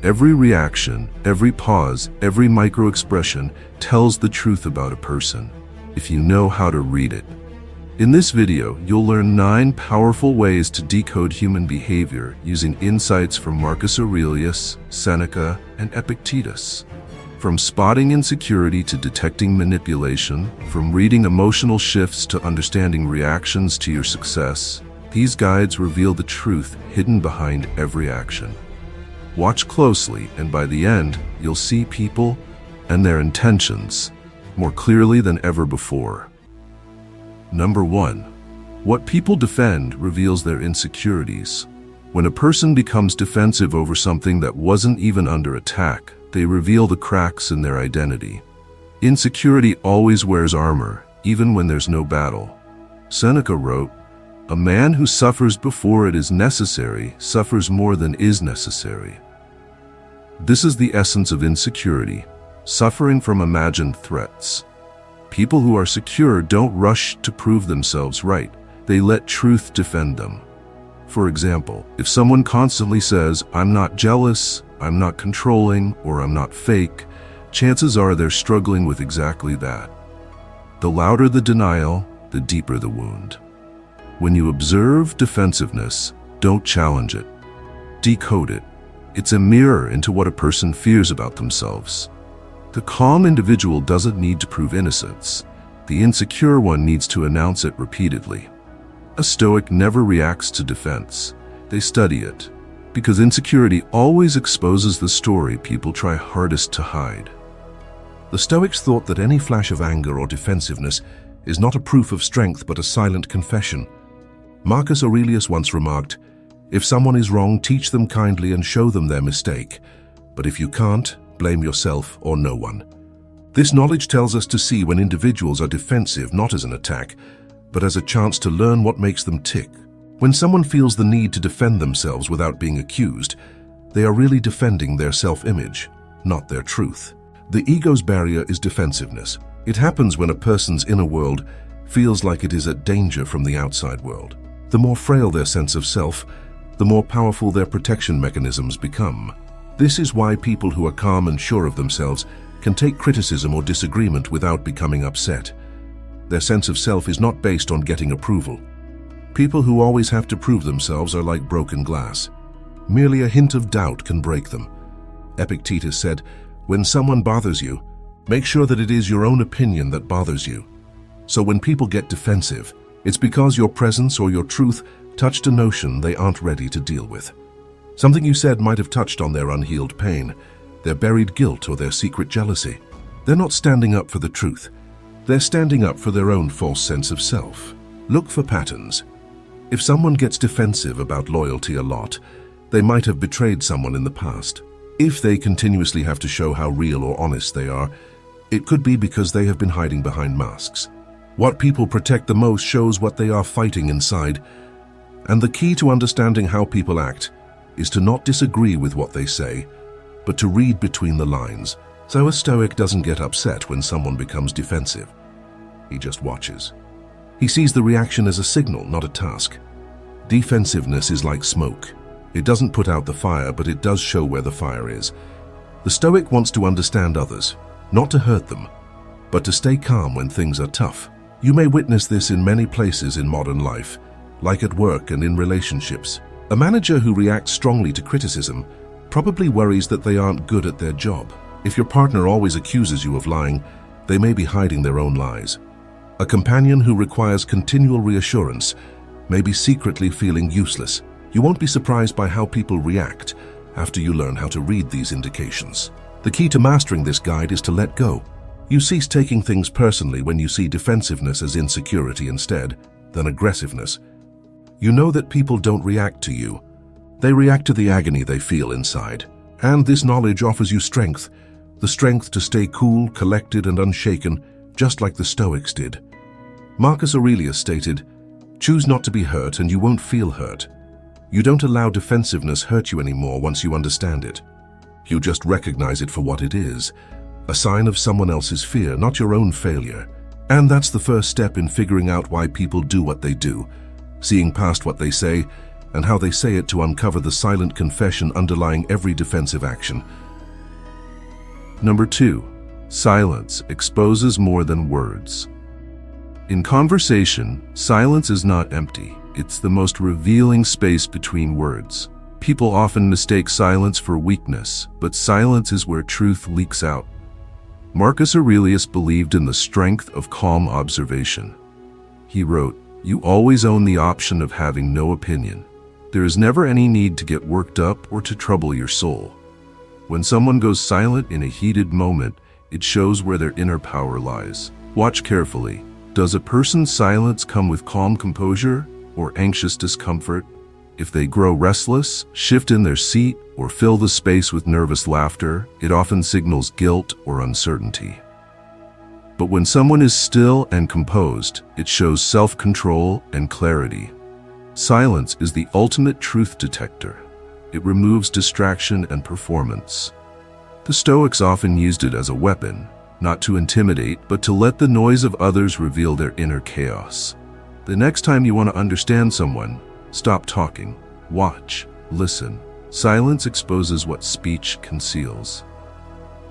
Every reaction, every pause, every micro-expression tells the truth about a person, if you know how to read it. In this video, you'll learn 9 powerful ways to decode human behavior using insights from Marcus Aurelius, Seneca, and Epictetus. From spotting insecurity to detecting manipulation, from reading emotional shifts to understanding reactions to your success, these guides reveal the truth hidden behind every action. Watch closely, and by the end, you'll see people and their intentions more clearly than ever before. Number 1. What people defend reveals their insecurities. When a person becomes defensive over something that wasn't even under attack, they reveal the cracks in their identity. Insecurity always wears armor, even when there's no battle. Seneca wrote, "A man who suffers before it is necessary suffers more than is necessary." This is the essence of insecurity, suffering from imagined threats. People who are secure don't rush to prove themselves right. They let truth defend them. For example, if someone constantly says, "I'm not jealous, I'm not controlling, or I'm not fake," chances are they're struggling with exactly that. The louder the denial, the deeper the wound. When you observe defensiveness, don't challenge it. Decode it. It's a mirror into what a person fears about themselves. The calm individual doesn't need to prove innocence. The insecure one needs to announce it repeatedly. A Stoic never reacts to defense. They study it, because insecurity always exposes the story people try hardest to hide. The Stoics thought that any flash of anger or defensiveness is not a proof of strength but a silent confession. Marcus Aurelius once remarked, "If someone is wrong, teach them kindly and show them their mistake. But if you can't, blame yourself or no one." This knowledge tells us to see when individuals are defensive not as an attack, but as a chance to learn what makes them tick. When someone feels the need to defend themselves without being accused, they are really defending their self-image, not their truth. The ego's barrier is defensiveness. It happens when a person's inner world feels like it is at danger from the outside world. The more frail their sense of self, the more powerful their protection mechanisms become. This is why people who are calm and sure of themselves can take criticism or disagreement without becoming upset. Their sense of self is not based on getting approval. People who always have to prove themselves are like broken glass. Merely a hint of doubt can break them. Epictetus said, "When someone bothers you, make sure that it is your own opinion that bothers you." So when people get defensive, it's because your presence or your truth touched a notion they aren't ready to deal with. Something you said might have touched on their unhealed pain, their buried guilt, or their secret jealousy. They're not standing up for the truth. They're standing up for their own false sense of self. Look for patterns. If someone gets defensive about loyalty a lot, they might have betrayed someone in the past. If they continuously have to show how real or honest they are, it could be because they have been hiding behind masks. What people protect the most shows what they are fighting inside. And the key to understanding how people act is to not disagree with what they say, but to read between the lines. So a Stoic doesn't get upset when someone becomes defensive. He just watches. He sees the reaction as a signal, not a task. Defensiveness is like smoke. It doesn't put out the fire, but it does show where the fire is. The Stoic wants to understand others, not to hurt them, but to stay calm when things are tough. You may witness this in many places in modern life, like at work and in relationships. A manager who reacts strongly to criticism probably worries that they aren't good at their job. If your partner always accuses you of lying, they may be hiding their own lies. A companion who requires continual reassurance may be secretly feeling useless. You won't be surprised by how people react after you learn how to read these indications. The key to mastering this guide is to let go. You cease taking things personally when you see defensiveness as insecurity instead than aggressiveness. You know that people don't react to you. They react to the agony they feel inside. And this knowledge offers you strength, the strength to stay cool, collected, and unshaken, just like the Stoics did. Marcus Aurelius stated, "Choose not to be hurt and you won't feel hurt. You don't allow defensiveness hurt you anymore once you understand it. You just recognize it for what it is, a sign of someone else's fear, not your own failure. And that's the first step in figuring out why people do what they do, seeing past what they say and how they say it to uncover the silent confession underlying every defensive action. Number 2. Silence exposes more than words. In conversation, silence is not empty. It's the most revealing space between words. People often mistake silence for weakness, but silence is where truth leaks out. Marcus Aurelius believed in the strength of calm observation. He wrote, "You always own the option of having no opinion. There is never any need to get worked up or to trouble your soul." When someone goes silent in a heated moment, it shows where their inner power lies. Watch carefully. Does a person's silence come with calm composure or anxious discomfort? If they grow restless, shift in their seat, or fill the space with nervous laughter, it often signals guilt or uncertainty. But when someone is still and composed, it shows self-control and clarity. Silence is the ultimate truth detector. It removes distraction and performance. The Stoics often used it as a weapon, not to intimidate, but to let the noise of others reveal their inner chaos. The next time you want to understand someone, stop talking, watch, listen. Silence exposes what speech conceals.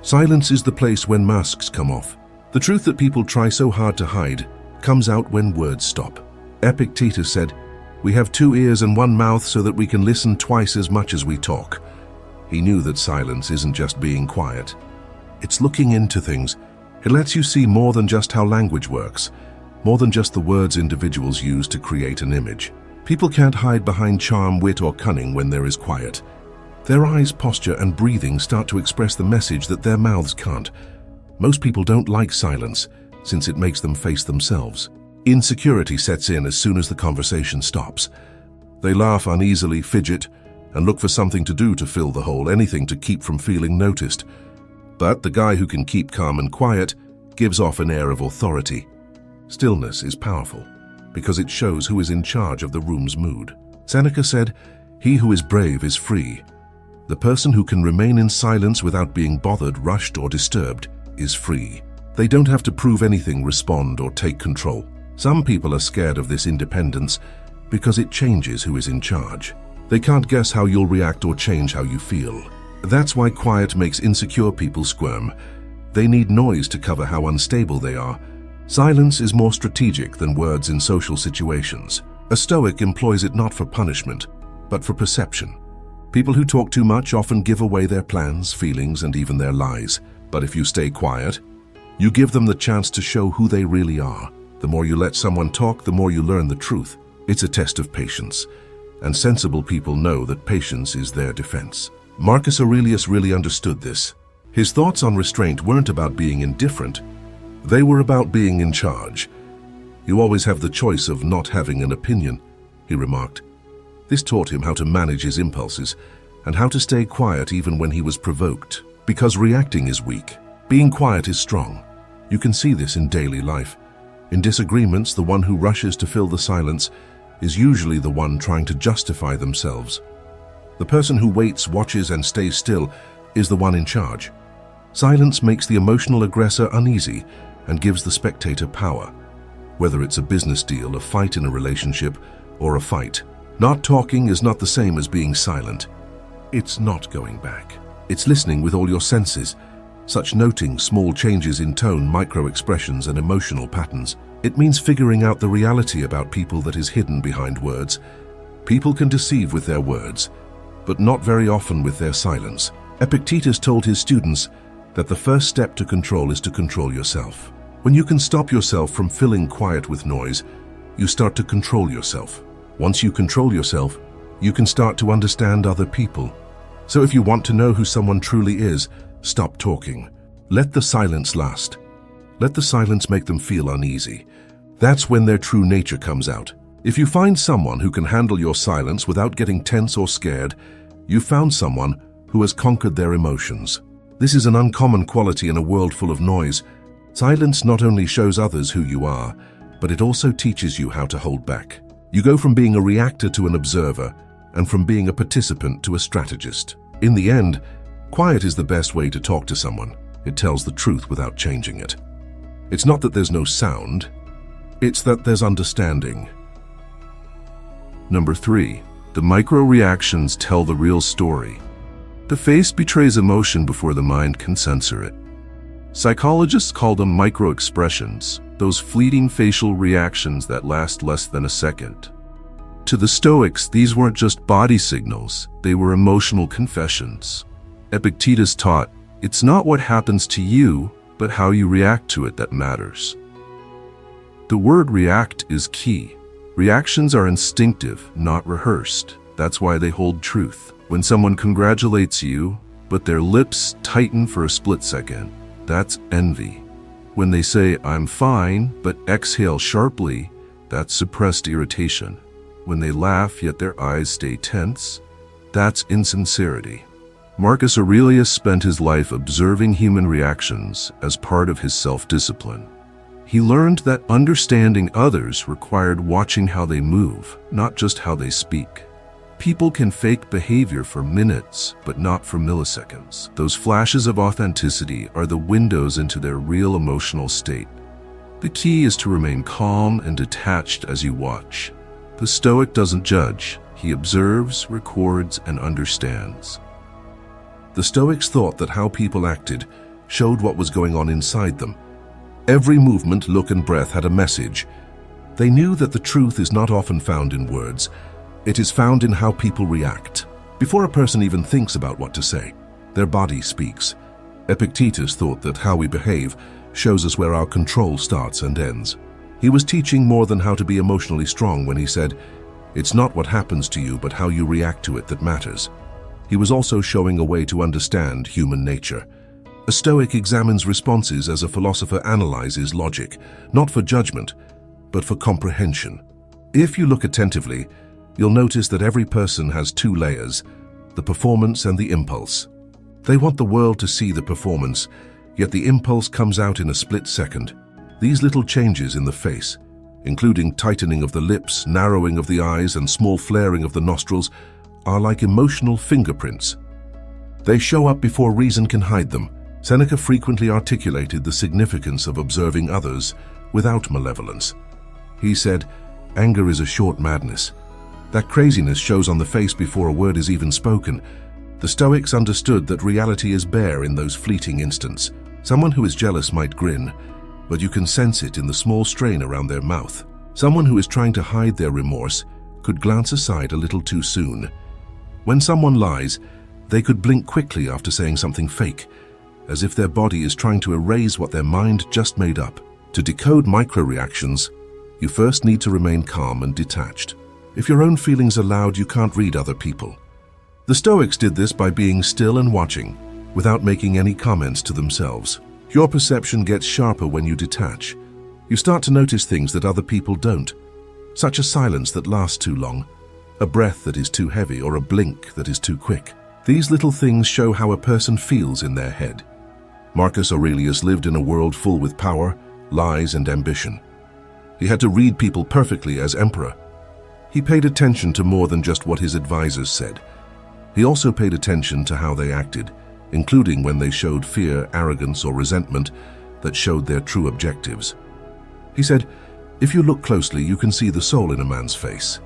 Silence is the place when masks come off. The truth that people try so hard to hide comes out when words stop. Epictetus said, "We have 2 ears and 1 mouth so that we can listen twice as much as we talk." He knew that silence isn't just being quiet. It's looking into things. It lets you see more than just how language works, more than just the words individuals use to create an image. People can't hide behind charm, wit, or cunning when there is quiet. Their eyes, posture, and breathing start to express the message that their mouths can't. Most people don't like silence, since it makes them face themselves. Insecurity sets in as soon as the conversation stops. They laugh uneasily, fidget, and look for something to do to fill the hole, anything to keep from feeling noticed. But the guy who can keep calm and quiet gives off an air of authority. Stillness is powerful, because it shows who is in charge of the room's mood. Seneca said, "He who is brave is free." The person who can remain in silence without being bothered, rushed, or disturbed is free. They don't have to prove anything, respond, or take control. Some people are scared of this independence because it changes who is in charge. They can't guess how you'll react or change how you feel. That's why quiet makes insecure people squirm. They need noise to cover how unstable they are. Silence is more strategic than words in social situations. A Stoic employs it not for punishment, but for perception. People who talk too much often give away their plans, feelings, and even their lies. But if you stay quiet, you give them the chance to show who they really are. The more you let someone talk, the more you learn the truth. It's a test of patience, and sensible people know that patience is their defense. Marcus Aurelius really understood this. His thoughts on restraint weren't about being indifferent. They were about being in charge. "You always have the choice of not having an opinion," he remarked. This taught him how to manage his impulses and how to stay quiet even when he was provoked. Because reacting is weak, being quiet is strong. You can see this in daily life. In disagreements, the one who rushes to fill the silence is usually the one trying to justify themselves. The person who waits, watches, and stays still is the one in charge. Silence makes the emotional aggressor uneasy and gives the spectator power, whether it's a business deal, a fight in a relationship, or a fight. Not talking is not the same as being silent. It's not going back. It's listening with all your senses, such noting small changes in tone, micro-expressions, and emotional patterns. It means figuring out the reality about people that is hidden behind words. People can deceive with their words, but not very often with their silence. Epictetus told his students that the first step to control is to control yourself. When you can stop yourself from filling quiet with noise, you start to control yourself. Once you control yourself, you can start to understand other people. So if you want to know who someone truly is, stop talking. Let the silence last. Let the silence make them feel uneasy. That's when their true nature comes out. If you find someone who can handle your silence without getting tense or scared, you've found someone who has conquered their emotions. This is an uncommon quality in a world full of noise. Silence not only shows others who you are, but it also teaches you how to hold back. You go from being a reactor to an observer, and from being a participant to a strategist. In the end, quiet is the best way to talk to someone. It tells the truth without changing it. It's not that there's no sound, it's that there's understanding. Number 3. The micro-reactions tell the real story. The face betrays emotion before the mind can censor it. Psychologists call them micro-expressions, those fleeting facial reactions that last less than a second. To the Stoics, these weren't just body signals, they were emotional confessions. Epictetus taught, it's not what happens to you, but how you react to it that matters. The word react is key. Reactions are instinctive, not rehearsed. That's why they hold truth. When someone congratulates you, but their lips tighten for a split second, that's envy. When they say, I'm fine, but exhale sharply, that's suppressed irritation. When they laugh, yet their eyes stay tense, that's insincerity. Marcus Aurelius spent his life observing human reactions as part of his self-discipline. He learned that understanding others required watching how they move, not just how they speak. People can fake behavior for minutes, but not for milliseconds. Those flashes of authenticity are the windows into their real emotional state. The key is to remain calm and detached as you watch. The Stoic doesn't judge. He observes, records, and understands. The Stoics thought that how people acted showed what was going on inside them. Every movement, look, and breath had a message. They knew that the truth is not often found in words. It is found in how people react. Before a person even thinks about what to say, their body speaks. Epictetus thought that how we behave shows us where our control starts and ends. He was teaching more than how to be emotionally strong when he said, it's not what happens to you, but how you react to it that matters. He was also showing a way to understand human nature. A Stoic examines responses as a philosopher analyzes logic, not for judgment, but for comprehension. If you look attentively, you'll notice that every person has two layers, the performance and the impulse. They want the world to see the performance, yet the impulse comes out in a split second. These little changes in the face, including tightening of the lips, narrowing of the eyes, and small flaring of the nostrils, are like emotional fingerprints. They show up before reason can hide them. Seneca frequently articulated the significance of observing others without malevolence. He said, anger is a short madness. That craziness shows on the face before a word is even spoken. The Stoics understood that reality is bare in those fleeting instants. Someone who is jealous might grin, but you can sense it in the small strain around their mouth. Someone who is trying to hide their remorse could glance aside a little too soon. When someone lies, they could blink quickly after saying something fake, as if their body is trying to erase what their mind just made up. To decode micro-reactions, you first need to remain calm and detached. If your own feelings are loud, you can't read other people. The Stoics did this by being still and watching, without making any comments to themselves. Your perception gets sharper when you detach. You start to notice things that other people don't, such a silence that lasts too long, a breath that is too heavy, or a blink that is too quick. These little things show how a person feels in their head. Marcus Aurelius lived in a world full with power, lies, and ambition. He had to read people perfectly as emperor. He paid attention to more than just what his advisors said. He also paid attention to how they acted, including when they showed fear, arrogance, or resentment that showed their true objectives. He said, if you look closely, you can see the soul in a man's face.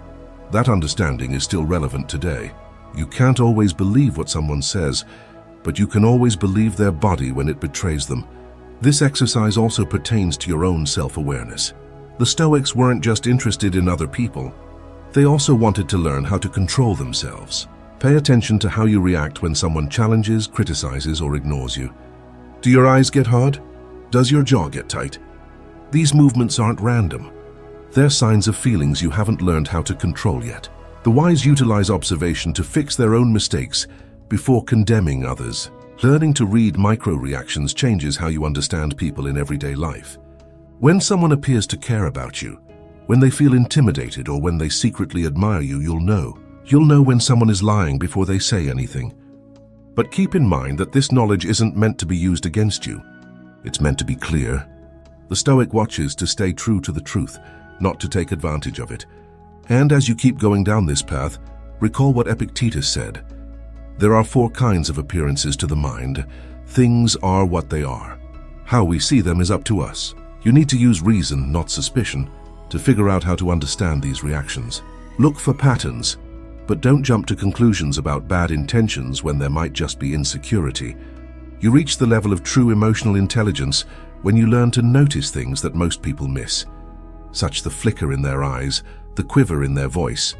That understanding is still relevant today. You can't always believe what someone says, but you can always believe their body when it betrays them. This exercise also pertains to your own self-awareness. The Stoics weren't just interested in other people. They also wanted to learn how to control themselves. Pay attention to how you react when someone challenges, criticizes, or ignores you. Do your eyes get hard? Does your jaw get tight? These movements aren't random. They're signs of feelings you haven't learned how to control yet. The wise utilize observation to fix their own mistakes before condemning others. Learning to read micro-reactions changes how you understand people in everyday life. When someone appears to care about you, when they feel intimidated, or when they secretly admire you, you'll know. You'll know when someone is lying before they say anything. But keep in mind that this knowledge isn't meant to be used against you. It's meant to be clear. The Stoic watches to stay true to the truth, not to take advantage of it. And as you keep going down this path, recall what Epictetus said. There are 4 kinds of appearances to the mind. Things are what they are. How we see them is up to us. You need to use reason, not suspicion, to figure out how to understand these reactions. Look for patterns, But don't jump to conclusions about bad intentions when there might just be insecurity. You reach the level of true emotional intelligence when you learn to notice things that most people miss, such the flicker in their eyes, the quiver in their voice,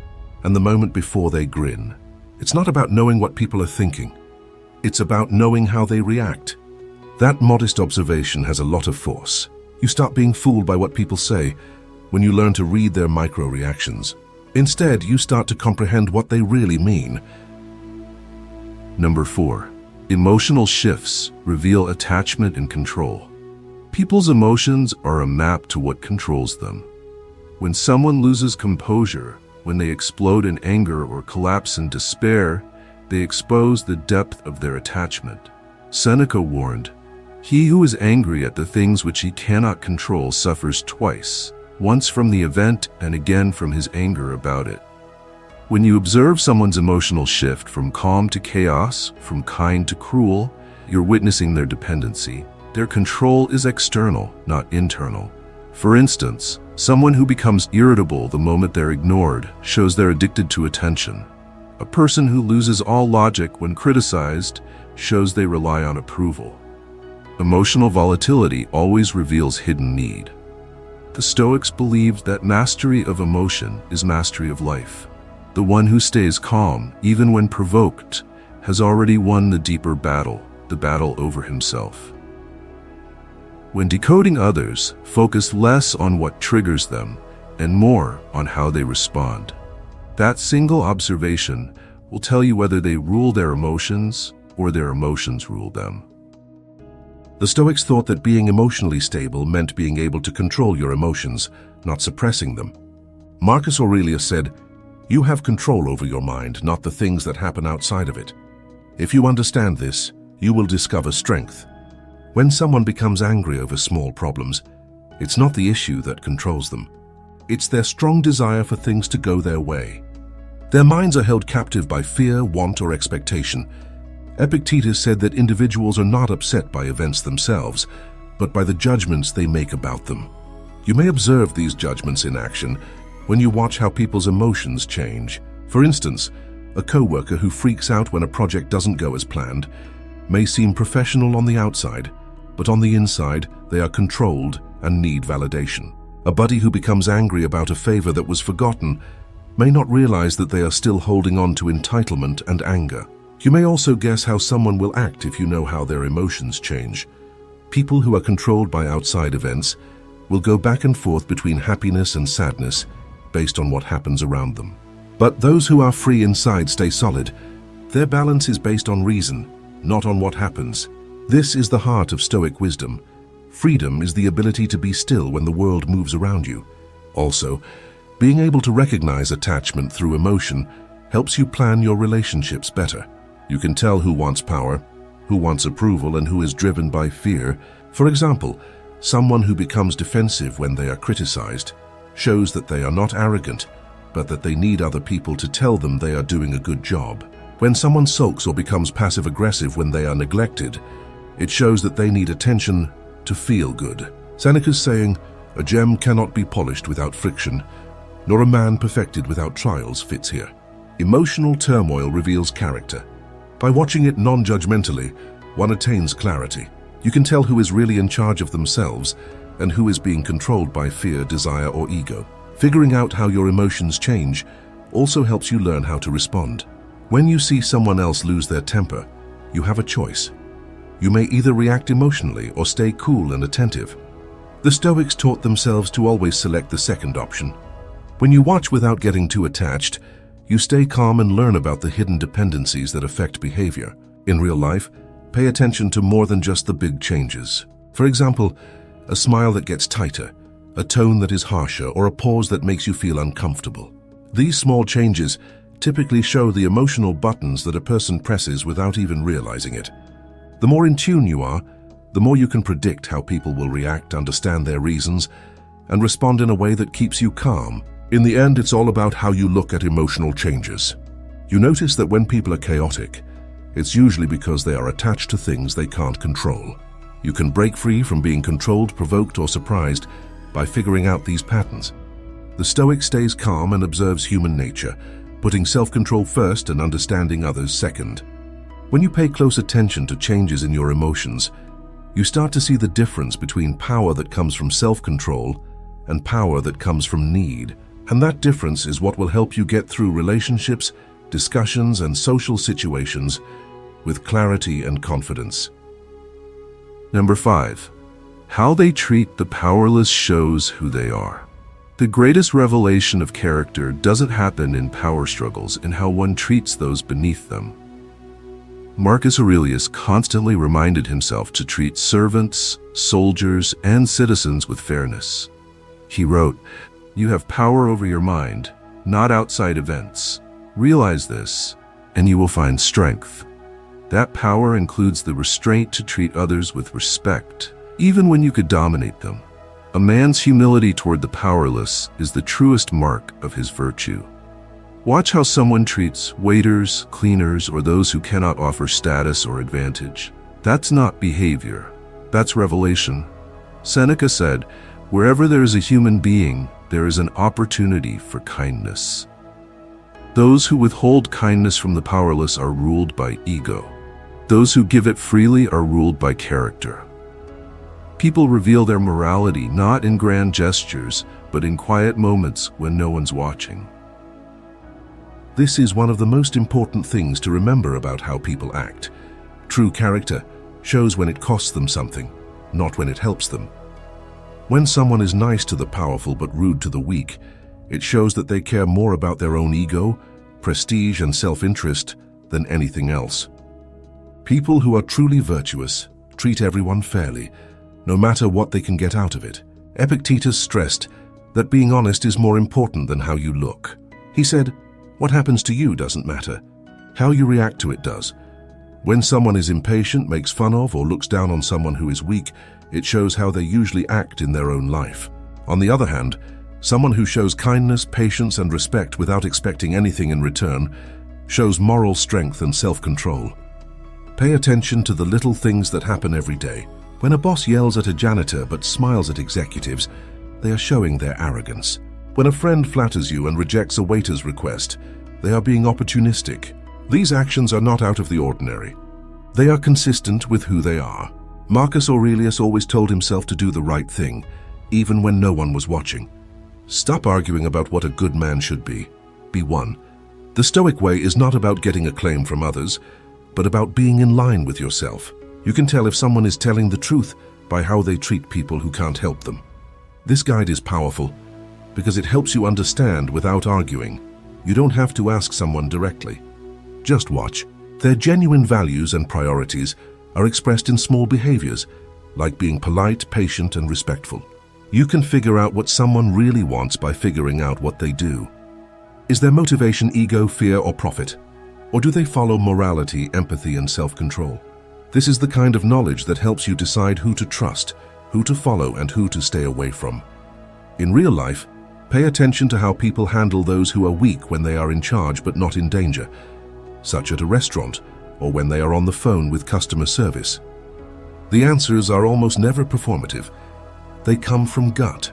and the moment before they grin. It's not about knowing what people are thinking. It's about knowing how they react. That modest observation has a lot of force. You start being fooled by what people say when you learn to read their micro-reactions. Instead, you start to comprehend what they really mean. Number 4. Emotional shifts reveal attachment and control. People's emotions are a map to what controls them. When someone loses composure, when they explode in anger or collapse in despair, they expose the depth of their attachment. Seneca warned, "He who is angry at the things which he cannot control suffers twice, once from the event and again from his anger about it." When you observe someone's emotional shift from calm to chaos, from kind to cruel, you're witnessing their dependency. Their control is external, not internal. For instance, someone who becomes irritable the moment they're ignored shows they're addicted to attention. A person who loses all logic when criticized shows they rely on approval. Emotional volatility always reveals hidden need. The Stoics believed that mastery of emotion is mastery of life. The one who stays calm, even when provoked, has already won the deeper battle, the battle over himself. When decoding others, focus less on what triggers them and more on how they respond. That single observation will tell you whether they rule their emotions or their emotions rule them. The Stoics thought that being emotionally stable meant being able to control your emotions, not suppressing them. Marcus Aurelius said, "You have control over your mind, not the things that happen outside of it. If you understand this, you will discover strength." When someone becomes angry over small problems, it's not the issue that controls them. It's their strong desire for things to go their way. Their minds are held captive by fear, want, or expectation. Epictetus said that individuals are not upset by events themselves, but by the judgments they make about them. You may observe these judgments in action when you watch how people's emotions change. For instance, a coworker who freaks out when a project doesn't go as planned may seem professional on the outside, but on the inside, they are controlled and need validation. A buddy who becomes angry about a favor that was forgotten may not realize that they are still holding on to entitlement and anger. You may also guess how someone will act if you know how their emotions change. People who are controlled by outside events will go back and forth between happiness and sadness based on what happens around them. But those who are free inside stay solid. Their balance is based on reason, not on what happens. This is the heart of Stoic wisdom. Freedom is the ability to be still when the world moves around you. Also, being able to recognize attachment through emotion helps you plan your relationships better. You can tell who wants power, who wants approval, and who is driven by fear. For example, someone who becomes defensive when they are criticized shows that they are not arrogant, but that they need other people to tell them they are doing a good job. When someone sulks or becomes passive-aggressive when they are neglected, it shows that they need attention to feel good. Seneca's saying, "A gem cannot be polished without friction, nor a man perfected without trials," fits here. Emotional turmoil reveals character. By watching it non-judgmentally, one attains clarity. You can tell who is really in charge of themselves and who is being controlled by fear, desire, or ego. Figuring out how your emotions change also helps you learn how to respond. When you see someone else lose their temper, you have a choice. You may either react emotionally or stay cool and attentive. The Stoics taught themselves to always select the second option. When you watch without getting too attached, you stay calm and learn about the hidden dependencies that affect behavior. In real life, pay attention to more than just the big changes. For example, a smile that gets tighter, a tone that is harsher, or a pause that makes you feel uncomfortable. These small changes typically show the emotional buttons that a person presses without even realizing it. The more in tune you are, the more you can predict how people will react, understand their reasons, and respond in a way that keeps you calm. In the end, it's all about how you look at emotional changes. You notice that when people are chaotic, it's usually because they are attached to things they can't control. You can break free from being controlled, provoked, or surprised by figuring out these patterns. The Stoic stays calm and observes human nature, putting self-control first and understanding others second. When you pay close attention to changes in your emotions, you start to see the difference between power that comes from self-control and power that comes from need. And that difference is what will help you get through relationships, discussions, and social situations with clarity and confidence. Number 5. How they treat the powerless shows who they are. The greatest revelation of character doesn't happen in power struggles and how one treats those beneath them. Marcus Aurelius constantly reminded himself to treat servants, soldiers, and citizens with fairness. He wrote, "You have power over your mind, not outside events. Realize this, and you will find strength." That power includes the restraint to treat others with respect, even when you could dominate them. A man's humility toward the powerless is the truest mark of his virtue. Watch how someone treats waiters, cleaners, or those who cannot offer status or advantage. That's not behavior. That's revelation. Seneca said, "Wherever there is a human being, there is an opportunity for kindness." Those who withhold kindness from the powerless are ruled by ego. Those who give it freely are ruled by character. People reveal their morality not in grand gestures, but in quiet moments when no one's watching. This is one of the most important things to remember about how people act. True character shows when it costs them something, not when it helps them. When someone is nice to the powerful but rude to the weak, it shows that they care more about their own ego, prestige, and self-interest than anything else. People who are truly virtuous treat everyone fairly, no matter what they can get out of it. Epictetus stressed that being honest is more important than how you look. He said, "What happens to you doesn't matter. How you react to it does." When someone is impatient, makes fun of, or looks down on someone who is weak, it shows how they usually act in their own life. On the other hand, someone who shows kindness, patience, and respect without expecting anything in return shows moral strength and self-control. Pay attention to the little things that happen every day. When a boss yells at a janitor but smiles at executives, they are showing their arrogance. When a friend flatters you and rejects a waiter's request, they are being opportunistic. These actions are not out of the ordinary. They are consistent with who they are. Marcus Aurelius always told himself to do the right thing, even when no one was watching. Stop arguing about what a good man should be. Be one. The Stoic way is not about getting acclaim from others, but about being in line with yourself. You can tell if someone is telling the truth by how they treat people who can't help them. This guide is powerful because it helps you understand without arguing. You don't have to ask someone directly. Just watch. Their genuine values and priorities are expressed in small behaviors, like being polite, patient, and respectful. You can figure out what someone really wants by figuring out what they do. Is their motivation ego, fear, or profit? Or do they follow morality, empathy, and self-control? This is the kind of knowledge that helps you decide who to trust, who to follow, and who to stay away from. In real life, pay attention to how people handle those who are weak when they are in charge but not in danger, such at a restaurant or when they are on the phone with customer service. The answers are almost never performative. They come from gut.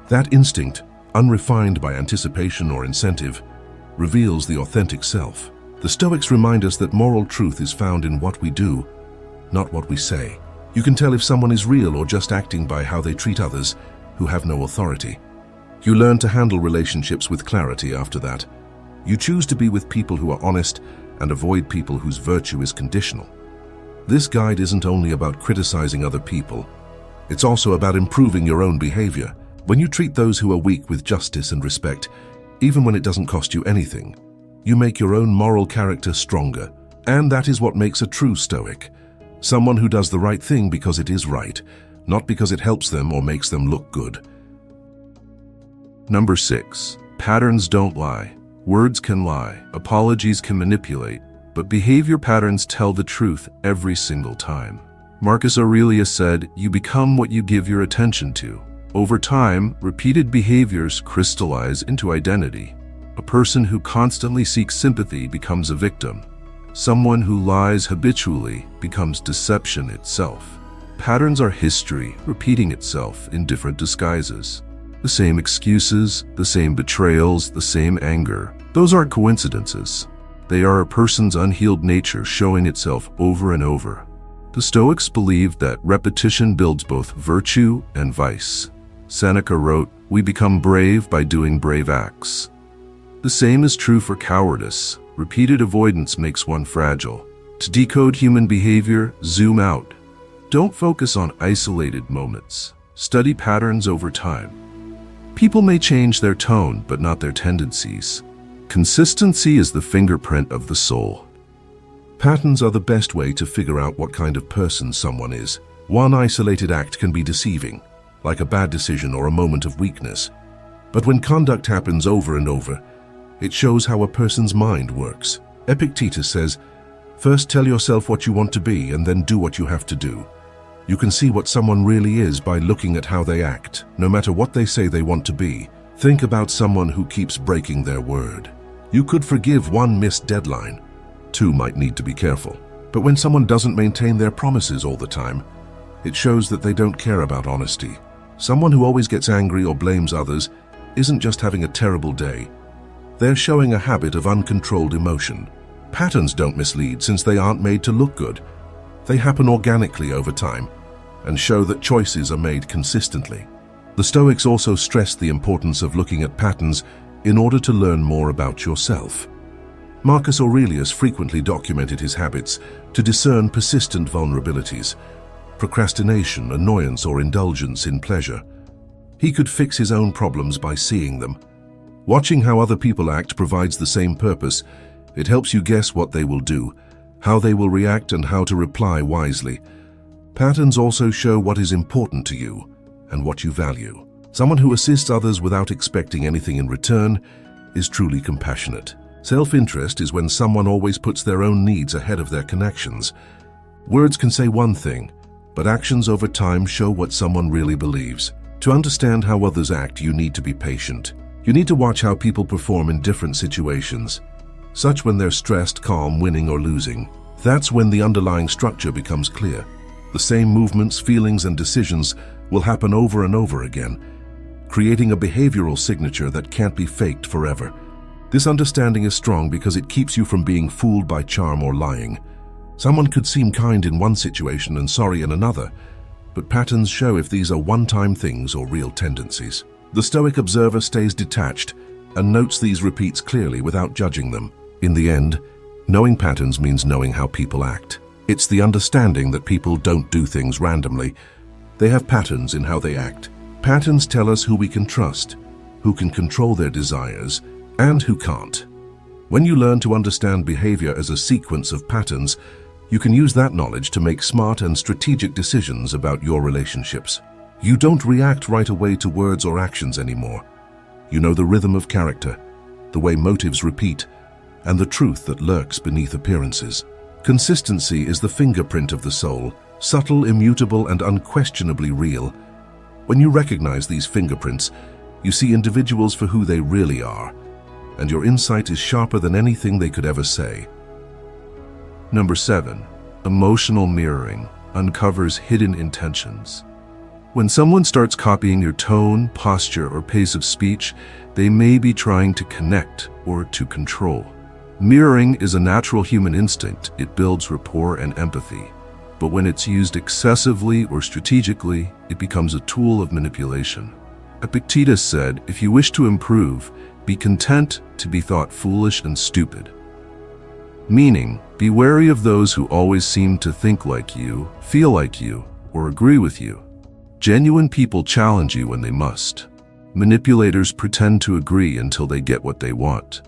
That instinct, unrefined by anticipation or incentive, reveals the authentic self. The Stoics remind us that moral truth is found in what we do, not what we say. You can tell if someone is real or just acting by how they treat others who have no authority. You learn to handle relationships with clarity after that. You choose to be with people who are honest and avoid people whose virtue is conditional. This guide isn't only about criticizing other people, it's also about improving your own behavior. When you treat those who are weak with justice and respect, even when it doesn't cost you anything, you make your own moral character stronger. And that is what makes a true Stoic. Someone who does the right thing because it is right, not because it helps them or makes them look good. Number 6. Patterns don't lie. Words can lie, apologies can manipulate, but behavior patterns tell the truth every single time. Marcus Aurelius said, "You become what you give your attention to." Over time, repeated behaviors crystallize into identity. A person who constantly seeks sympathy becomes a victim. Someone who lies habitually becomes deception itself. Patterns are history, repeating itself in different disguises. The same excuses, the same betrayals, the same anger, Those aren't coincidences. They are a person's unhealed nature showing itself over and over. The Stoics believed that repetition builds both virtue and vice. Seneca wrote, "We become brave by doing brave acts." The same is true for cowardice. Repeated avoidance makes one fragile. To decode human behavior, zoom out. Don't focus on isolated moments. Study patterns over time. People may change their tone, but not their tendencies. Consistency is the fingerprint of the soul. Patterns are the best way to figure out what kind of person someone is. One isolated act can be deceiving, like a bad decision or a moment of weakness. But when conduct happens over and over, it shows how a person's mind works. Epictetus says, "First tell yourself what you want to be and then do what you have to do." You can see what someone really is by looking at how they act, no matter what they say they want to be. Think about someone who keeps breaking their word. You could forgive one missed deadline. Two might need to be careful. But when someone doesn't maintain their promises all the time, it shows that they don't care about honesty. Someone who always gets angry or blames others isn't just having a terrible day. They're showing a habit of uncontrolled emotion. Patterns don't mislead since they aren't made to look good. They happen organically over time and show that choices are made consistently. The Stoics also stressed the importance of looking at patterns in order to learn more about yourself. Marcus Aurelius frequently documented his habits to discern persistent vulnerabilities, procrastination, annoyance, or indulgence in pleasure. He could fix his own problems by seeing them. Watching how other people act provides the same purpose. It helps you guess what they will do, how they will react, and how to reply wisely. Patterns also show what is important to you and what you value. Someone who assists others without expecting anything in return is truly compassionate. Self-interest is when someone always puts their own needs ahead of their connections. Words can say one thing, but actions over time show what someone really believes. To understand how others act, you need to be patient. You need to watch how people perform in different situations, such when they're stressed, calm, winning, or losing. That's when the underlying structure becomes clear. The same movements, feelings, and decisions will happen over and over again, creating a behavioral signature that can't be faked forever. This understanding is strong because it keeps you from being fooled by charm or lying. Someone could seem kind in one situation and sorry in another, but patterns show if these are one-time things or real tendencies. The Stoic observer stays detached and notes these repeats clearly without judging them. In the end, knowing patterns means knowing how people act. It's the understanding that people don't do things randomly. They have patterns in how they act. Patterns tell us who we can trust, who can control their desires, and who can't. When you learn to understand behavior as a sequence of patterns, you can use that knowledge to make smart and strategic decisions about your relationships. You don't react right away to words or actions anymore. You know the rhythm of character, the way motives repeat, and the truth that lurks beneath appearances. Consistency is the fingerprint of the soul, subtle, immutable, and unquestionably real. When you recognize these fingerprints, you see individuals for who they really are, and your insight is sharper than anything they could ever say. Number 7. Emotional mirroring uncovers hidden intentions. When someone starts copying your tone, posture, or pace of speech, they may be trying to connect or to control. Mirroring is a natural human instinct. It builds rapport and empathy. But when it's used excessively or strategically, it becomes a tool of manipulation. Epictetus said, "If you wish to improve, be content to be thought foolish and stupid." Meaning, be wary of those who always seem to think like you, feel like you, or agree with you. Genuine people challenge you when they must. Manipulators pretend to agree until they get what they want.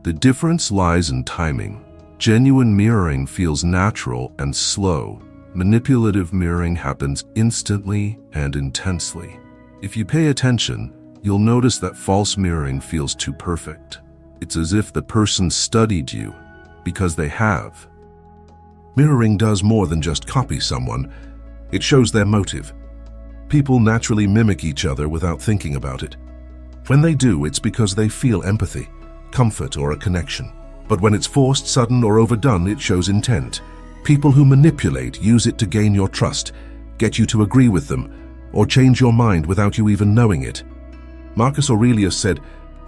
The difference lies in timing. Genuine mirroring feels natural and slow. Manipulative mirroring happens instantly and intensely. If you pay attention, you'll notice that false mirroring feels too perfect. It's as if the person studied you, because they have. Mirroring does more than just copy someone. It shows their motive. People naturally mimic each other without thinking about it. When they do, it's because they feel empathy, comfort, or a connection. But when it's forced, sudden, or overdone, it shows intent. People who manipulate use it to gain your trust, get you to agree with them, or change your mind without you even knowing it. Marcus Aurelius said,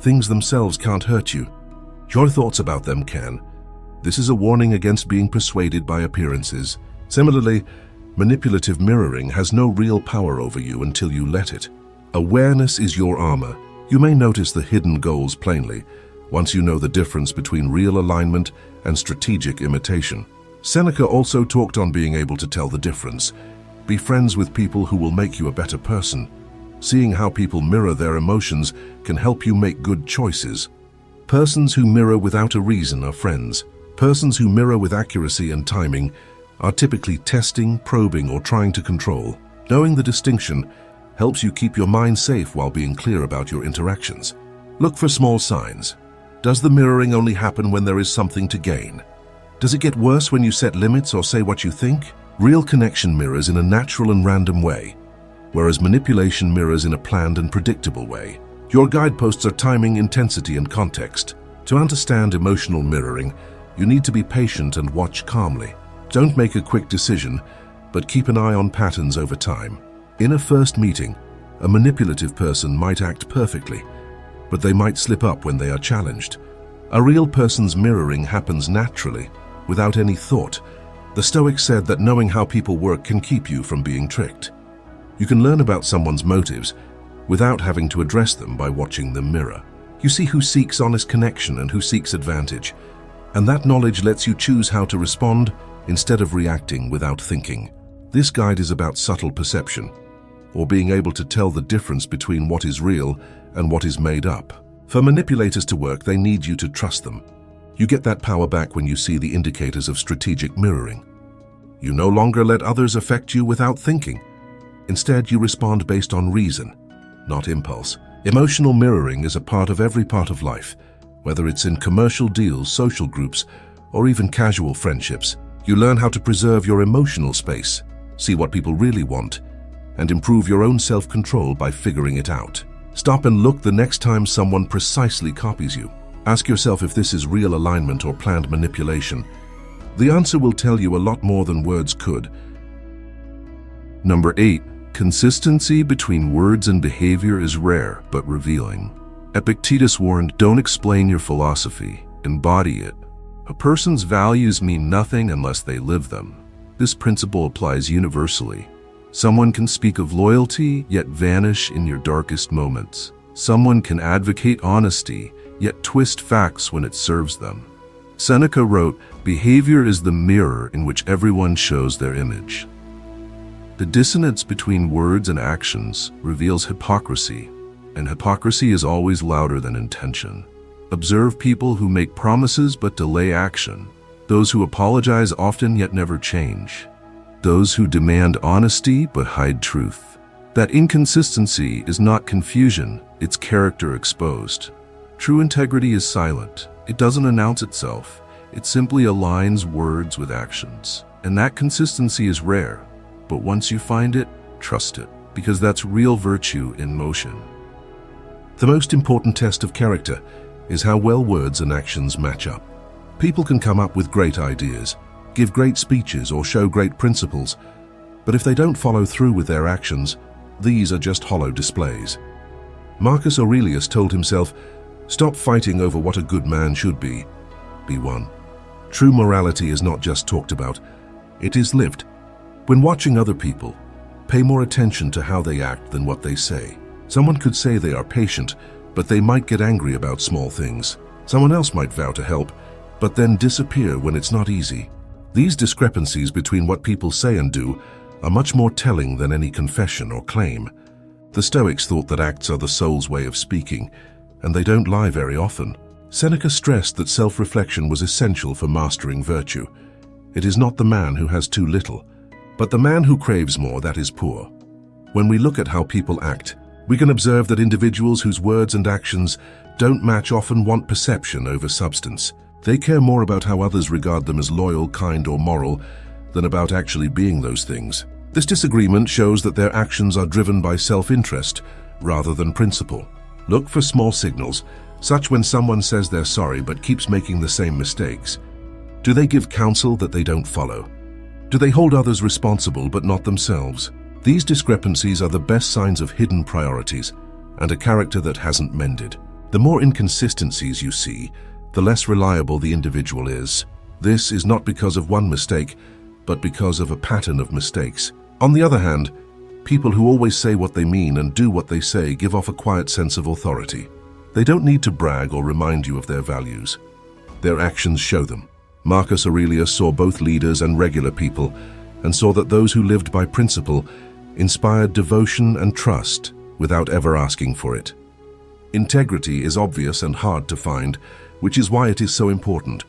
"Things themselves can't hurt you. Your thoughts about them can. This is a warning against being persuaded by appearances. Similarly, manipulative mirroring has no real power over you until you let it. Awareness is your armor. You may notice the hidden goals plainly, once you know the difference between real alignment and strategic imitation. Seneca also talked on being able to tell the difference. Be friends with people who will make you a better person. Seeing how people mirror their emotions can help you make good choices. Persons who mirror without a reason are friends. Persons who mirror with accuracy and timing are typically testing, probing, or trying to control. Knowing the distinction helps you keep your mind safe while being clear about your interactions. Look for small signs. Does the mirroring only happen when there is something to gain? Does it get worse when you set limits or say what you think? Real connection mirrors in a natural and random way, whereas manipulation mirrors in a planned and predictable way. Your guideposts are timing, intensity, and context. To understand emotional mirroring, you need to be patient and watch calmly. Don't make a quick decision, but keep an eye on patterns over time. In a first meeting, a manipulative person might act perfectly, but they might slip up when they are challenged. A real person's mirroring happens naturally, without any thought. The Stoics said that knowing how people work can keep you from being tricked. You can learn about someone's motives without having to address them by watching them mirror. You see who seeks honest connection and who seeks advantage, and that knowledge lets you choose how to respond instead of reacting without thinking. This guide is about subtle perception, or being able to tell the difference between what is real and what is made up. For manipulators to work, they need you to trust them. You get that power back when you see the indicators of strategic mirroring. You no longer let others affect you without thinking. Instead, you respond based on reason, not impulse. Emotional mirroring is a part of every part of life, whether it's in commercial deals, social groups, or even casual friendships. You learn how to preserve your emotional space, see what people really want, and improve your own self-control by figuring it out. Stop and look the next time someone precisely copies you. Ask yourself if this is real alignment or planned manipulation. The answer will tell you a lot more than words could. Number 8. Consistency between words and behavior is rare but revealing. Epictetus warned, don't explain your philosophy, embody it. A person's values mean nothing unless they live them. This principle applies universally. Someone can speak of loyalty, yet vanish in your darkest moments. Someone can advocate honesty, yet twist facts when it serves them. Seneca wrote, behavior is the mirror in which everyone shows their image. The dissonance between words and actions reveals hypocrisy, and hypocrisy is always louder than intention. Observe people who make promises but delay action, those who apologize often yet never change, those who demand honesty but hide truth. That inconsistency is not confusion, it's character exposed. True integrity is silent. It doesn't announce itself. It simply aligns words with actions. And that consistency is rare. But once you find it, trust it, because that's real virtue in motion. The most important test of character is how well words and actions match up. People can come up with great ideas, give great speeches, or show great principles, but if they don't follow through with their actions, these are just hollow displays. Marcus Aurelius told himself, stop fighting over what a good man should be one. True morality is not just talked about, it is lived. When watching other people, pay more attention to how they act than what they say. Someone could say they are patient, but they might get angry about small things. Someone else might vow to help, but then disappear when it's not easy. These discrepancies between what people say and do are much more telling than any confession or claim. The Stoics thought that acts are the soul's way of speaking, and they don't lie very often. Seneca stressed that self-reflection was essential for mastering virtue. It is not the man who has too little, but the man who craves more that is poor. When we look at how people act, we can observe that individuals whose words and actions don't match often want perception over substance. They care more about how others regard them as loyal, kind, or moral than about actually being those things. This disagreement shows that their actions are driven by self-interest rather than principle. Look for small signals, such when someone says they're sorry but keeps making the same mistakes. Do they give counsel that they don't follow? Do they hold others responsible but not themselves? These discrepancies are the best signs of hidden priorities and a character that hasn't mended. The more inconsistencies you see, the less reliable the individual is. This is not because of one mistake, but because of a pattern of mistakes. On the other hand, people who always say what they mean and do what they say give off a quiet sense of authority. They don't need to brag or remind you of their values. Their actions show them. Marcus Aurelius saw both leaders and regular people, and saw that those who lived by principle inspired devotion and trust without ever asking for it. Integrity is obvious and hard to find, which is why it is so important.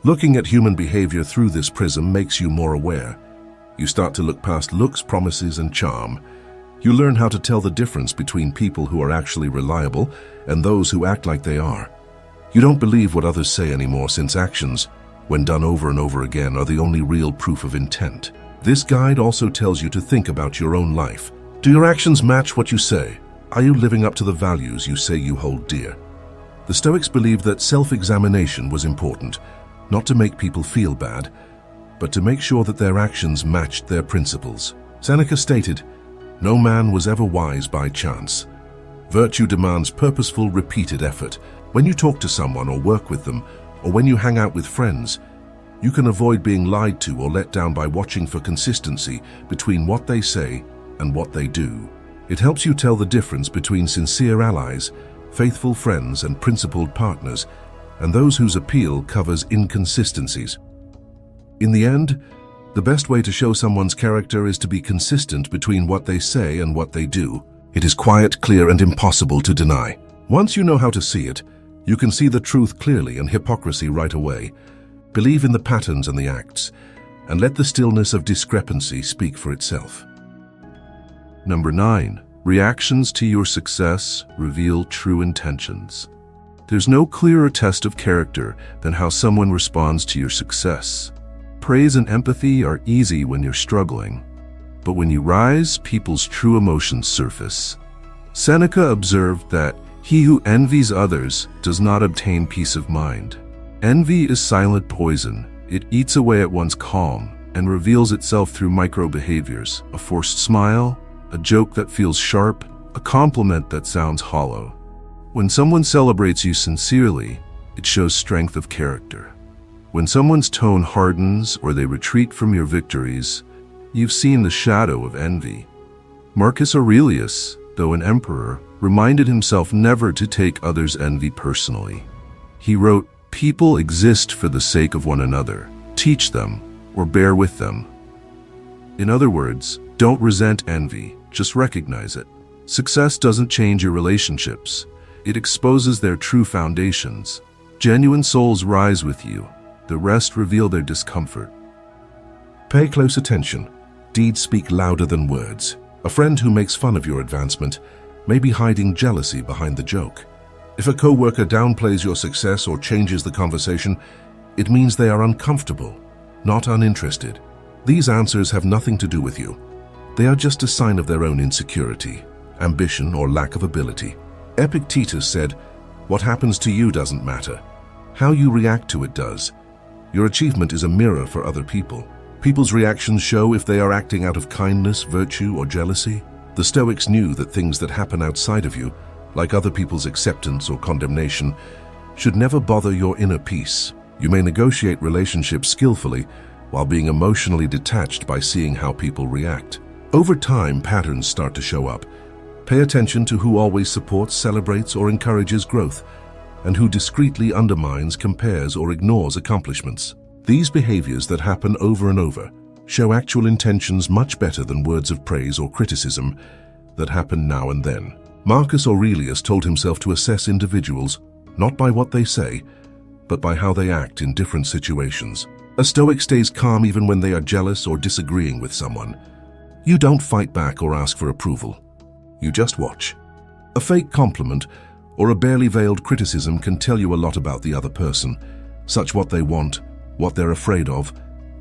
Looking at human behavior through this prism makes you more aware. You start to look past looks, promises, and charm. You learn how to tell the difference between people who are actually reliable and those who act like they are. You don't believe what others say anymore, since actions, when done over and over again, are the only real proof of intent. This guide also tells you to think about your own life. Do your actions match what you say? Are you living up to the values you say you hold dear? The Stoics believed that self-examination was important, not to make people feel bad, but to make sure that their actions matched their principles. Seneca stated, "No man was ever wise by chance. Virtue demands purposeful, repeated effort. When you talk to someone or work with them, or when you hang out with friends, you can avoid being lied to or let down by watching for consistency between what they say and what they do. It helps you tell the difference between sincere allies, faithful friends, and principled partners, and those whose appeal covers inconsistencies. In the end, the best way to show someone's character is to be consistent between what they say and what they do. It is quiet, clear, and impossible to deny. Once you know how to see it, you can see the truth clearly and hypocrisy right away. Believe in the patterns and the acts, and let the stillness of discrepancy speak for itself." Number 9. Reactions to your success reveal true intentions. There's no clearer test of character than how someone responds to your success. Praise and empathy are easy when you're struggling, but when you rise, people's true emotions surface. Seneca observed that he who envies others does not obtain peace of mind. Envy is silent poison. It eats away at one's calm and reveals itself through micro behaviors: a forced smile, a joke that feels sharp, a compliment that sounds hollow. When someone celebrates you sincerely, it shows strength of character. When someone's tone hardens or they retreat from your victories, you've seen the shadow of envy. Marcus Aurelius, though an emperor, reminded himself never to take others' envy personally. He wrote, "People exist for the sake of one another. Teach them or bear with them." In other words, don't resent envy, just recognize it. Success doesn't change your relationships. It exposes their true foundations. Genuine souls rise with you. The rest reveal their discomfort. Pay close attention. Deeds speak louder than words. A friend who makes fun of your advancement may be hiding jealousy behind the joke. If a coworker downplays your success or changes the conversation, it means they are uncomfortable, not uninterested. These answers have nothing to do with you. They are just a sign of their own insecurity, ambition, or lack of ability. Epictetus said, "What happens to you doesn't matter. How you react to it does. Your achievement is a mirror for other people." People's reactions show if they are acting out of kindness, virtue, or jealousy. The Stoics knew that things that happen outside of you, like other people's acceptance or condemnation, should never bother your inner peace. You may negotiate relationships skillfully while being emotionally detached by seeing how people react. Over time, patterns start to show up. Pay attention to who always supports, celebrates, or encourages growth, and who discreetly undermines, compares, or ignores accomplishments. These behaviors that happen over and over show actual intentions much better than words of praise or criticism that happen now and then. Marcus Aurelius told himself to assess individuals not by what they say, but by how they act in different situations. A Stoic stays calm even when they are jealous or disagreeing with someone. You don't fight back or ask for approval. You just watch. A fake compliment or a barely veiled criticism can tell you a lot about the other person, such what they want, what they're afraid of,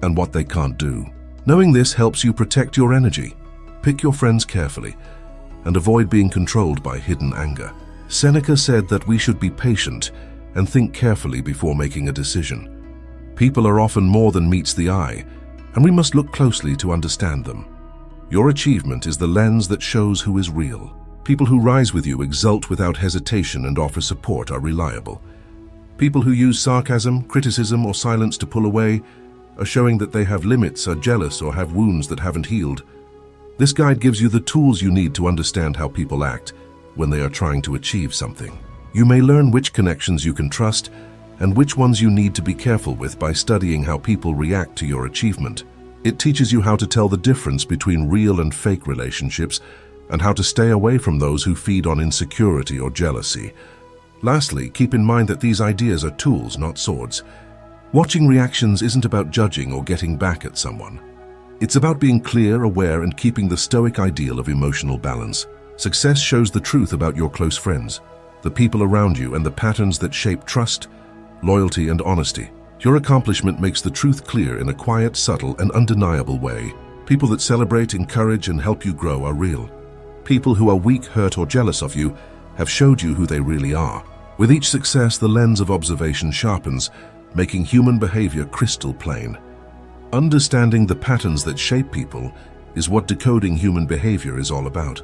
and what they can't do. Knowing this helps you protect your energy. Pick your friends carefully and avoid being controlled by hidden anger. Seneca said that we should be patient and think carefully before making a decision. People are often more than meets the eye, and we must look closely to understand them. Your achievement is the lens that shows who is real. People who rise with you, exult without hesitation, and offer support are reliable. People who use sarcasm, criticism, or silence to pull away are showing that they have limits, are jealous, or have wounds that haven't healed. This guide gives you the tools you need to understand how people act when they are trying to achieve something. You may learn which connections you can trust and which ones you need to be careful with by studying how people react to your achievement. It teaches you how to tell the difference between real and fake relationships and how to stay away from those who feed on insecurity or jealousy. Lastly, keep in mind that these ideas are tools, not swords. Watching reactions isn't about judging or getting back at someone. It's about being clear, aware, and keeping the Stoic ideal of emotional balance. Success shows the truth about your close friends, the people around you, and the patterns that shape trust, loyalty, and honesty. Your accomplishment makes the truth clear in a quiet, subtle, and undeniable way. People that celebrate, encourage, and help you grow are real. People who are weak, hurt, or jealous of you have showed you who they really are. With each success, the lens of observation sharpens, making human behavior crystal plain. Understanding the patterns that shape people is what decoding human behavior is all about.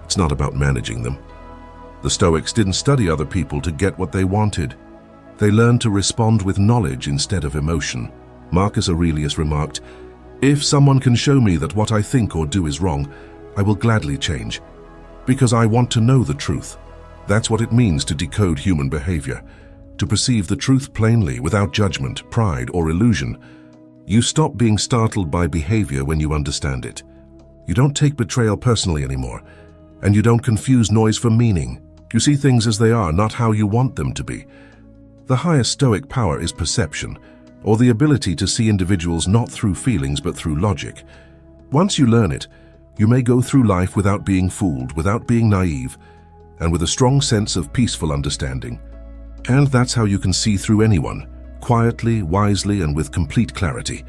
It's not about managing them. The Stoics didn't study other people to get what they wanted. They learned to respond with knowledge instead of emotion. Marcus Aurelius remarked, "If someone can show me that what I think or do is wrong, I will gladly change, because I want to know the truth." That's what it means to decode human behavior, to perceive the truth plainly without judgment, pride, or illusion. You stop being startled by behavior when you understand it. You don't take betrayal personally anymore, and you don't confuse noise for meaning. You see things as they are, not how you want them to be. The highest Stoic power is perception, or the ability to see individuals not through feelings but through logic. Once you learn it, you may go through life without being fooled, without being naive, and with a strong sense of peaceful understanding. And that's how you can see through anyone, quietly, wisely, and with complete clarity.